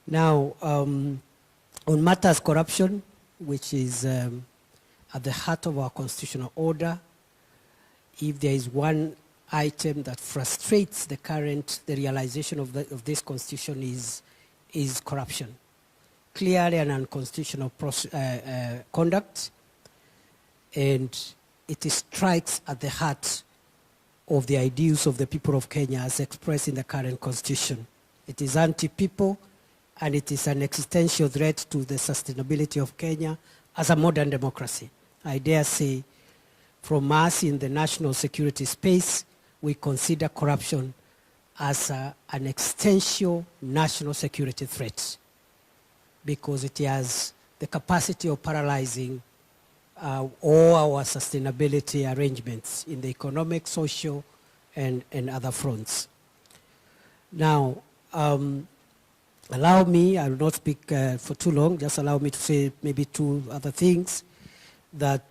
Now, on matters corruption, which is at the heart of our constitutional order, if there is one item that frustrates the realization of this constitution is corruption. Clearly an unconstitutional conduct, and it strikes at the heart of the ideals of the people of Kenya as expressed in the current constitution. It is anti-people, and it is an existential threat to the sustainability of Kenya as a modern democracy. I dare say, from us in the national security space, we consider corruption as an existential national security threat, because it has the capacity of paralyzing all our sustainability arrangements in the economic, social, and other fronts. Now, allow me, I will not speak for too long, just allow me to say maybe two other things that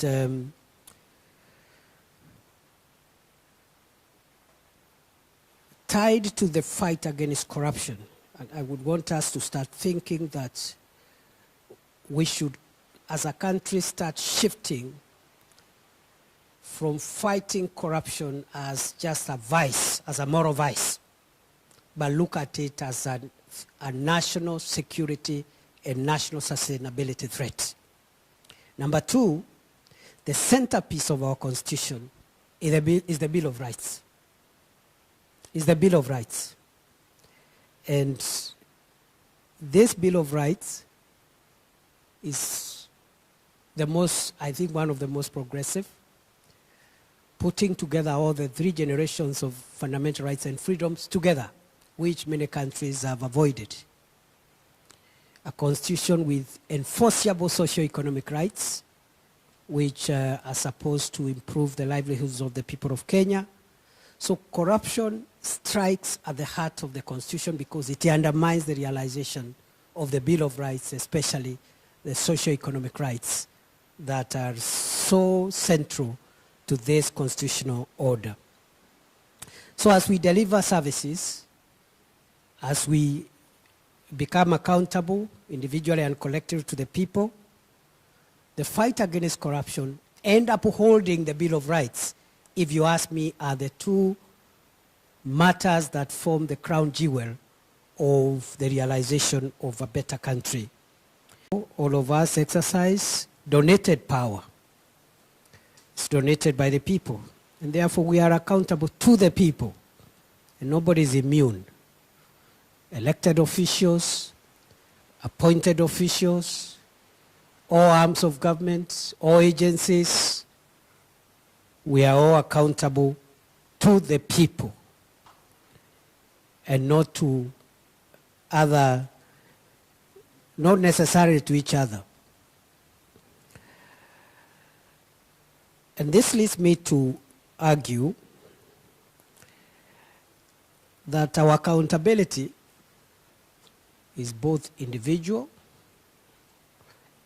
tied to the fight against corruption. And I would want us to start thinking that we should, as a country, start shifting from fighting corruption as just a vice, as a moral vice, but look at it as a national security and national sustainability threat. Number two, the centerpiece of our constitution is the Bill of Rights. Is the Bill of Rights. And this Bill of Rights is the most, I think, one of the most progressive, putting together all the three generations of fundamental rights and freedoms together, which many countries have avoided. A constitution with enforceable socio-economic rights, which are supposed to improve the livelihoods of the people of Kenya. So corruption strikes at the heart of the constitution because it undermines the realization of the Bill of Rights, especially the socio-economic rights that are so central to this constitutional order. So as we deliver services, as we become accountable individually and collectively to the people, the fight against corruption and upholding the Bill of Rights, if you ask me, are the two matters that form the crown jewel of the realization of a better country. All of us exercise donated power. It's donated by the people, and therefore we are accountable to the people, and nobody is immune. Elected officials, appointed officials, all arms of government, all agencies, we are all accountable to the people and not to other, not necessarily to each other. And this leads me to argue that our accountability is both individual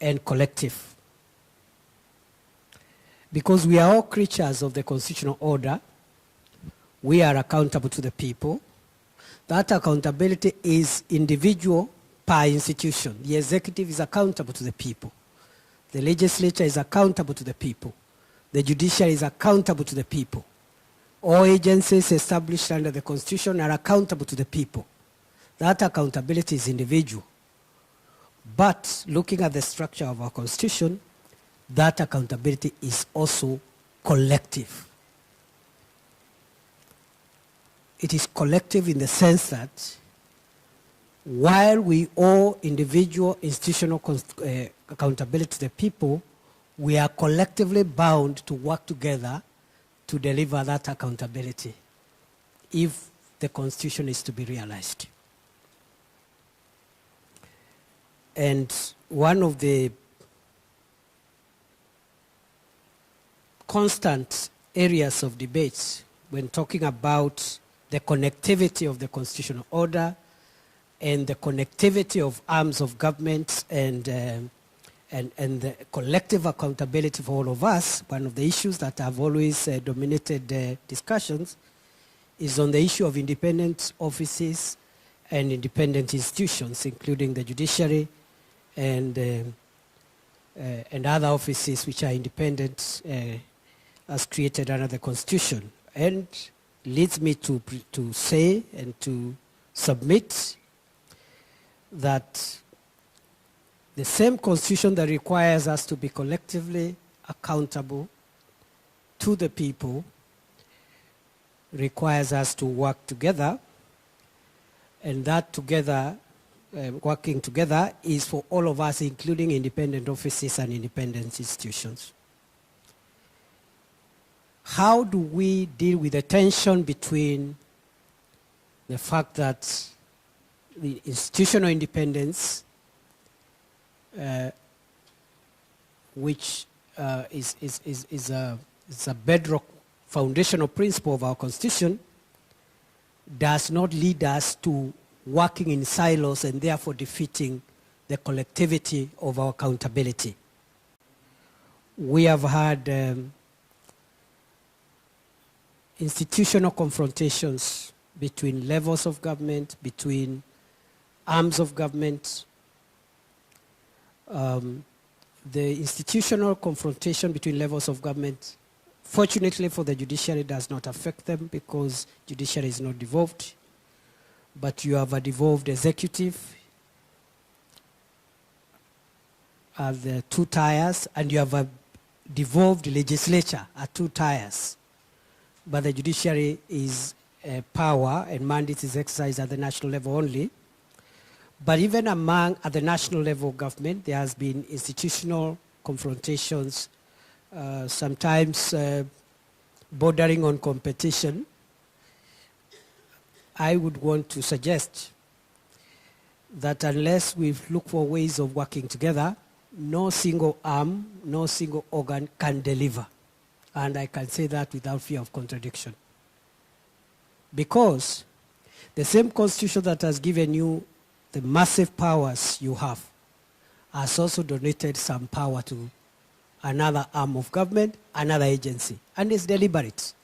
and collective. Because we are all creatures of the constitutional order, we are accountable to the people. That accountability is individual per institution. The executive is accountable to the people. The legislature is accountable to the people. The judiciary is accountable to the people. All agencies established under the Constitution are accountable to the people. That accountability is individual. But looking at the structure of our Constitution, that accountability is also collective. It is collective in the sense that while we owe individual institutional accountability to the people, we are collectively bound to work together to deliver that accountability if the Constitution is to be realized. And one of the constant areas of debates when talking about the connectivity of the constitutional order and the connectivity of arms of government and the collective accountability for all of us, one of the issues that have always dominated discussions is on the issue of independent offices and independent institutions, including the judiciary and other offices which are independent as created under the Constitution. And leads me to say and to submit that the same Constitution that requires us to be collectively accountable to the people requires us to work together, and that together, working together, is for all of us, including independent offices and independent institutions. How do we deal with the tension between the fact that the institutional independence, which is a bedrock foundational principle of our Constitution, does not lead us to working in silos and therefore defeating the collectivity of our accountability? We have had institutional confrontations between levels of government, between arms of government. The institutional confrontation between levels of government, fortunately for the judiciary, does not affect them because judiciary is not devolved. But you have a devolved executive at the two tiers, and you have a devolved legislature at two tiers. But the judiciary is power and mandate is exercised at the national level only. But even at the national level of government, there has been institutional confrontations, sometimes bordering on competition. I would want to suggest that unless we look for ways of working together, no single arm, no single organ can deliver. And I can say that without fear of contradiction. Because the same Constitution that has given you the massive powers you have has also donated some power to another arm of government, another agency. And it's deliberate.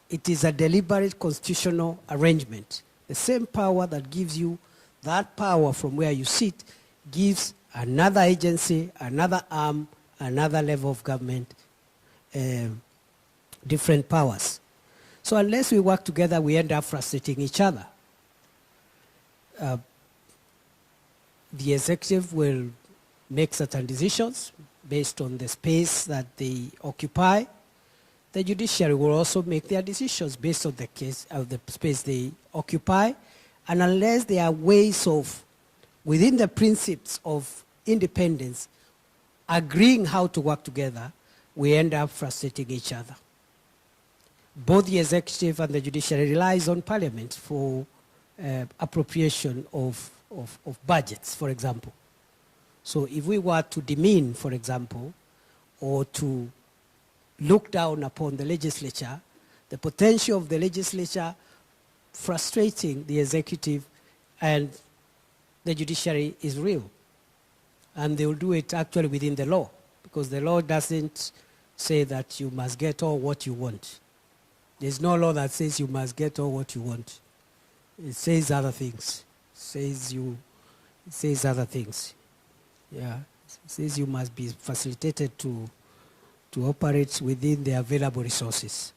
It is a deliberate constitutional arrangement. The same power that gives you that power from where you sit gives another agency, another arm, another level of government different powers. So unless we work together, we end up frustrating each other. The executive will make certain decisions based on the space that they occupy. The judiciary will also make their decisions based on the case of the space they occupy. And unless there are ways of, within the principles of independence, agreeing how to work together, we end up frustrating each other. Both the executive and the judiciary relies on parliament for appropriation of budgets, for example. So if we were to demean, for example, or to look down upon the legislature, the potential of the legislature frustrating the executive and the judiciary is real. And they will do it actually within the law, because the law doesn't say that you must get all what you want. There's no law that says you must get all what you want. It says other things. It says other things. Yeah. It says you must be facilitated to operate within the available resources.